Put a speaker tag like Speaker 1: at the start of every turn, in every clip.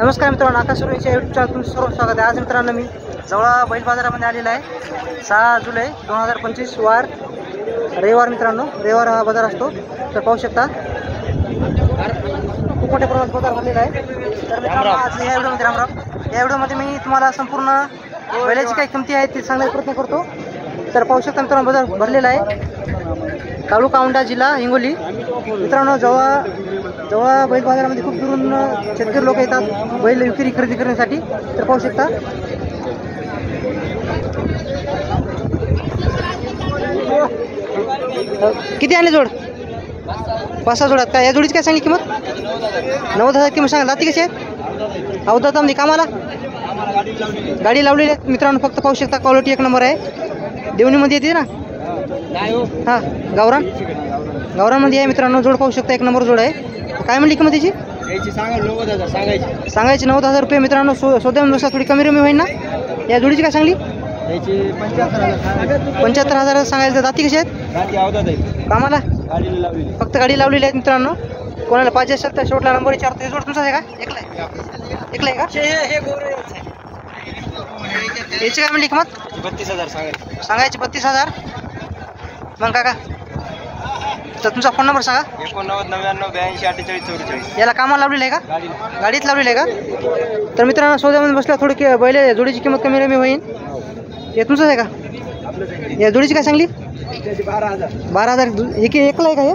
Speaker 1: नमस्कार मित्रांनो, आकाश सुरेंच्या YouTube channel तुमचं सर्व स्वागत आहे। आज मित्रांनो मी जवळा बैल बाजारामध्ये आलेला आहे। 6 जुलै 2025 वार रविवार मित्रांनो, रविवार हा बाजार असतो। तर पाहू शकता खूप मोठ्या प्रमाणात बाजार भरलेला आहे। तर मित्रांनो आज या व्हिडिओमध्ये मी तुम्हाला संपूर्ण बैलाची काही किमती आहेत ते सांगण्याचा प्रयत्न करतो। तर पाहू शकता मित्रांनो बाजार भरलेला आहे। तालुका औंढा, जिल्हा हिंगोली। मित्रांनो जवळा बैल बाजारामध्ये खूप दुरून शेतकरी लोक येतात बैल विक्री खरेदी करण्यासाठी। तर पाहू शकता किती आणले जोड? 5-6 जोडात काय? या जोडीची काय सांगली किंमत? 90,000 किंमत सांगा। जाती कशी आहेत? अवधातामध्ये कामाला गाडी लावलेली आहे मित्रांनो। फक्त पाहू शकता क्वालिटी एक नंबर आहे। देवणीमध्ये येते ना? हां, गावरानमध्ये आहे मित्रांनो। जोड पाहू शकता एक नंबर जोड आहे। काय म्हणली किंमत त्याची? सांगायची 90,000 रुपये मित्रांनो। सौद्यानुसार थोडी कमी रमी होईल ना? या जोडीची काय सांगली? 75,000 सांगायचं। जाती कशी आहेत? कामाला फक्त गाडी लावलेली आहे मित्रांनो। कोणाला पाहिजे असेल तर शेवटला नंबर विचारतो। जोड तुमचाच आहे का? एकला आहे का? याची काय म्हणली किंमत?
Speaker 2: 32,000
Speaker 1: सांगायची 32,000। मग काका तर तुमचा फोन नंबर सांगा।
Speaker 2: 89 99 82 48 44।
Speaker 1: याला कामाला लावलेलं आहे का? गाडीत लावलेलं आहे का? तर मित्रांनो सौद्यामध्ये बसला थोडी बैल जोडीची किंमत कमी रमी होईल। हे तुमचंच आहे का? या जोडीची काय सांगली? 12,000 एकला आहे का? हे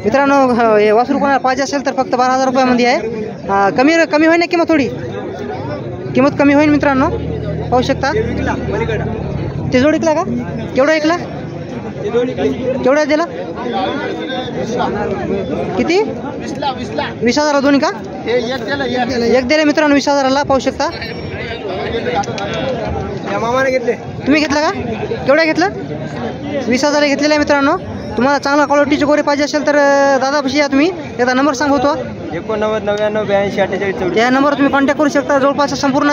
Speaker 1: मित्रांनो हे वासरू कोणाला पाहिजे असेल तर फक्त 12,000 रुपयामध्ये आहे। कमी होईल ना किंमत? थोडी किंमत कमी होईल मित्रांनो। पाहू शकता ते जोड ऐकला का? केवढा ऐकला? केवढा दिला? किती? 20,000 दोन्ही का? एक दिले मित्रांनो 20,000ला। पाहू शकता
Speaker 2: मामाने घेतले।
Speaker 1: तुम्ही घेतला का? केवढा घेतला? 20,000 घेतलेला आहे मित्रांनो। तुम्हाला चांगला क्वालिटीचे गोरे पाहिजे असेल तर दादापाशी या तुम्ही। एकदा नंबर सांगतो
Speaker 2: 89 99 82 48 44।
Speaker 1: या नंबरवर तुम्ही कॉन्टॅक्ट करू शकता। जवळपास संपूर्ण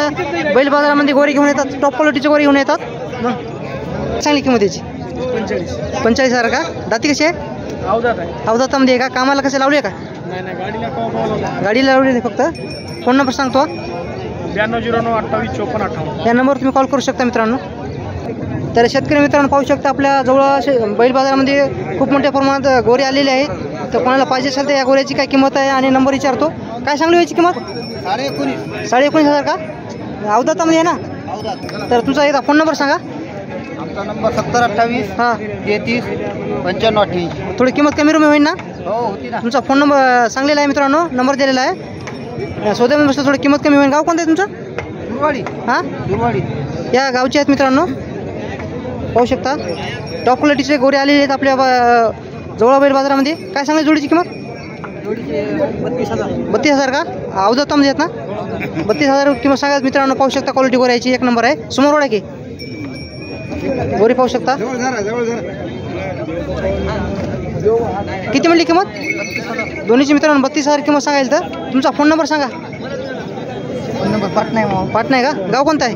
Speaker 1: बैल बाजारामध्ये गोरे घेऊन येतात, टॉप क्वालिटीचे गोरे घेऊन येतात। मग चांगली किंमत याची 45,000 का? दाती कशी आहे? अवधातामध्ये आहे का? कामाला कसे लावले का? गाडीला लावली फक्त। फोन नंबर सांगतो
Speaker 2: 9209 28 54 58।
Speaker 1: या नंबरवर तुम्ही कॉल करू शकता मित्रांनो। तर शेतकरी मित्रांनो पाहू शकता आपल्या जवळ बैल बाजारामध्ये खूप मोठ्या प्रमाणात गोरे आलेले आहे। तर कोणाला पाहिजे असेल तर या गोऱ्याची काय किंमत आहे आणि नंबर विचारतो। काय सांगली याची किंमत? 19,500 का? अवधातामध्ये आहे ना? तर तुमचा एकदा फोन नंबर सांगा।
Speaker 2: आमचा नंबर 70 28
Speaker 1: हां
Speaker 2: 33 95 28।
Speaker 1: थोडी किंमत कमी रमी होईल ना?
Speaker 2: हो होती ना।
Speaker 1: तुमचा फोन नंबर सांगलेला आहे मित्रांनो, नंबर दिलेला आहे। सौद्यामध्ये बसलं थोडी किंमत कमी होईल। गाव कोणतं आहे तुमचं?
Speaker 2: दुर्वाडी।
Speaker 1: हां
Speaker 2: दुर्वाडी
Speaker 1: या गावचे आहेत मित्रांनो। पाहू शकता टॉप क्वालिटीचे गोरे आलेले आहेत आपल्या जवळ बैल बाजारामध्ये। काय सांगली जोडीची किंमत? 32,000 का? अवधातामध्ये आहेत ना? 32,000 किंमत सांगायचं मित्रांनो। पाहू शकता क्वालिटी गोऱ्याची एक नंबर आहे। समोर रोड आहे की गोरी पाहू शकता। किती म्हणली किंमत? दोन्हीची मित्रांनो 32,000 किंमत सांगायचं। तर तुमचा फोन नंबर सांगा। पाटणा आहे का? गाव कोणतं आहे?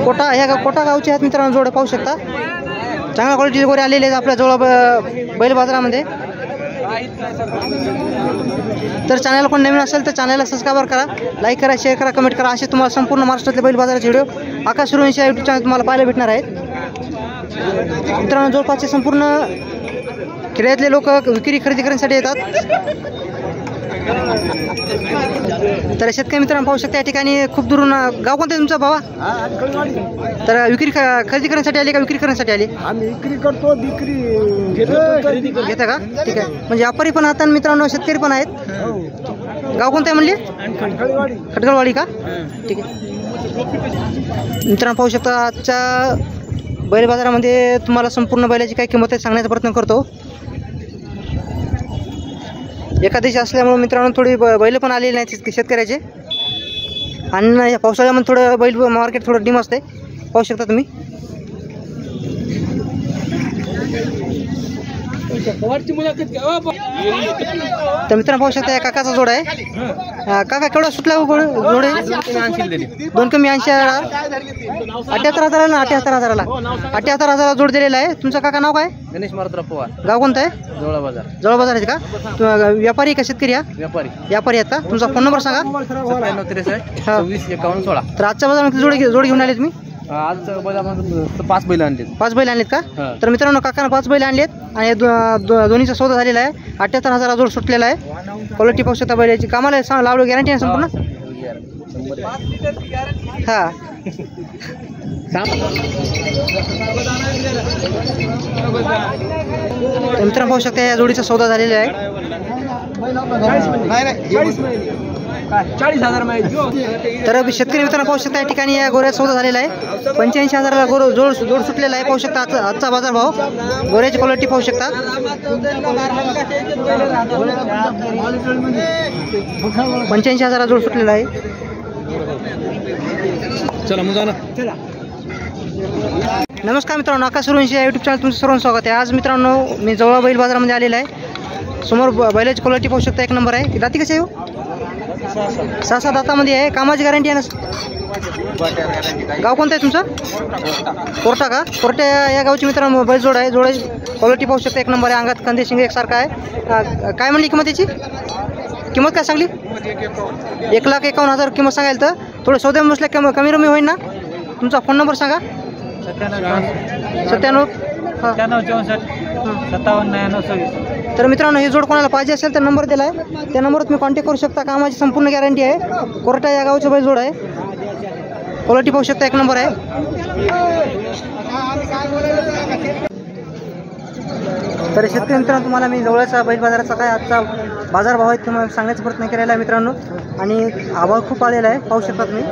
Speaker 1: कोटा। ह्या कोटा गावचे आहेत मित्रांनो जोडे। पाहू शकता चांगल्या क्वालिटीचे गोरे आलेले आहेत आपल्या जवळ बैल बाजारामध्ये। तर चॅनल कोण नवीन असेल तर चॅनलला सबस्क्राईब करा, लाईक करा, शेअर करा, कमेंट करा। असे तुम्हाला संपूर्ण महाराष्ट्रातले बैल बाजाराचे व्हिडिओ आकाश सुरेंच्या यूट्यूब चॅनल तुम्हाला पाहायला भेटणार आहेत मित्रांनो। जवळपासचे संपूर्ण खेड्यातले लोक विक्री खरेदी करण्यासाठी येतात। तर शेतकरी मित्रांनो पाहू शकता या ठिकाणी खूप दुरून। गाव कोणतं आहे तुमचा भावा? तर विक्री खरेदी करण्यासाठी आले का विक्री करण्यासाठी आले?
Speaker 2: आम्ही विक्री करतो, विक्री
Speaker 1: घेता का? ठीक आहे। म्हणजे व्यापारी पण आहात मित्रांनो, शेतकरी पण आहेत। गाव कोणतं आहे म्हणले? खटगळवाडी का? ठीक आहे मित्रांनो पाहू शकता आजच्या बैल बाजारामध्ये तुम्हाला संपूर्ण बैलाची काय किंमत आहे सांगण्याचा प्रयत्न करतो। एकादशी असल्यामुळे मित्रांनो थोडी बैल पण आलेली नाहीत शेतकऱ्याचे। आणि या पावसाळ्यामध्ये थोडं बैल मार्केट थोडं डिम असते। पाहू शकता तुम्ही तर मित्रांनो पाहू शकता या काकाचा जोड आहे. काका केवढा सुटला जोड आहे? 2 कमी 80,000. 78,000 ना 78,000ला 78,000 जोड दिलेला आहे. तुमचं काका नाव काय?
Speaker 2: गणेश मारुतराव पवार,
Speaker 1: गाव कोणतं आहे?
Speaker 2: जवळ बाजार.
Speaker 1: जवळ बाजार आहे का? व्यापारी का शेतकरी? व्यापारी आहेत का? तुमचा फोन नंबर सांगा.
Speaker 2: 9763
Speaker 1: तर आजच्या बाजारामध्ये जोड घेऊन आले तुम्ही?
Speaker 2: आज 5 बैल आणले.
Speaker 1: 5 बैल आणलेत का? तर मित्रांनो काकानं 5 बैल आणलेत आणि दोन्हीचा सौदा झालेला आहे. 78,000 जोड सुटलेला आहे. क्वालिटी पाहू शकता बैलाची. कामाला लावलं गॅरंटी आहे संपूर्ण? हां. तर मित्रांनो पाहू शकता या जोडीचा सौदा झालेला आहे.
Speaker 2: 40,000.
Speaker 1: तर शेतकरी मित्रांनो पाहू शकता या ठिकाणी या गोऱ्याचा सौदा झालेला आहे. 85,000ला जोड सुटलेला आहे. पाहू शकता आजचा बाजार भाव. गोऱ्याची क्वालिटी पाहू शकता. 85,000 जोड सुटलेला आहे.
Speaker 2: चला मुजाना.
Speaker 1: नमस्कार मित्रांनो, आकाश सुरवंशी या यूट्यूब चॅनल तुमचं सर्वांचं स्वागत आहे. आज मित्रांनो मी जवळ बैल बाजारामध्ये आलेला आहे. समोर बैलाची क्वालिटी पाहू शकता 1 नंबर आहे. दाती कशी आहे? 6-7 दातामध्ये आहे. कामाची गॅरंटी आहे ना? गाव कोणतं आहे तुमचं? कोर्टा का? कोर्टा या गावची मित्रांनो बैल जोड आहे. जोडाची क्वालिटी पाहू शकता 1 नंबर आहे. अंगात कंदे शिंगे एकसारखा आहे. काय म्हणली किंमत याची? किंमत काय सांगली? 1,51,000 किंमत सांगायला. तर थोडं सौद्या बसल्या कमी रमी होईल ना? तुमचा फोन नंबर सांगा. 97 57 तर मित्रांनो हे जोड कोणाला पाहिजे असेल तर नंबर दिला आहे. त्या नंबरवर तुम्ही कॉन्टॅक्ट करू शकता. कामाची संपूर्ण गॅरंटी आहे. कोर्टा या गावचं बैल जोड आहे. क्वालिटी पाहू शकता 1 नंबर आहे. तर शेतकरी मित्रांनो तुम्हाला मी जवळचा बैल बाजाराचा काय आजचा बाजार भाव आहे तुम्हाला सांगण्याचा प्रयत्न केलेला आहे मित्रांनो. आणि आभाळ खूप आलेला आहे पाहू शकता तुम्ही.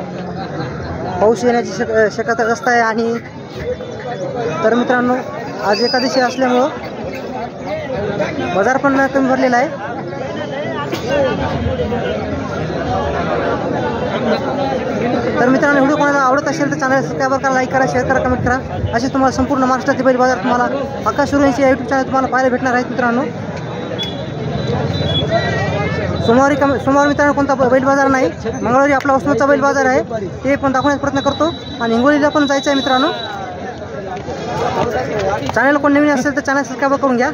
Speaker 1: पाऊस येण्याची शक्यता जास्त आहे. आणि तर मित्रांनो आज एकादशी असल्यामुळं बाजार पण कमी भरलेला आहे. तर मित्रांनो व्हिडिओ कोणाला आवडत असेल तर चॅनल सबस्क्राईब करा, लाईक करा, शेअर करा, कमेंट करा. असे तुम्हाला संपूर्ण महाराष्ट्राचे बैल बाजार तुम्हाला आकाश सुरवंशी या यूट्यूब चॅनल तुम्हाला पाहायला भेटणार आहेत मित्रांनो. सोमवारी मित्रांनो कोणता बैल बाजार नाही. मंगळवारी आपला वसमतचा बैल बाजार आहे. ते पण दाखवण्याचा प्रयत्न करतो. आणि हिंगोलीला पण जायचं आहे मित्रांनो. चॅनल कोण नवीन असेल तर चॅनल सबस्क्राईब करून घ्या.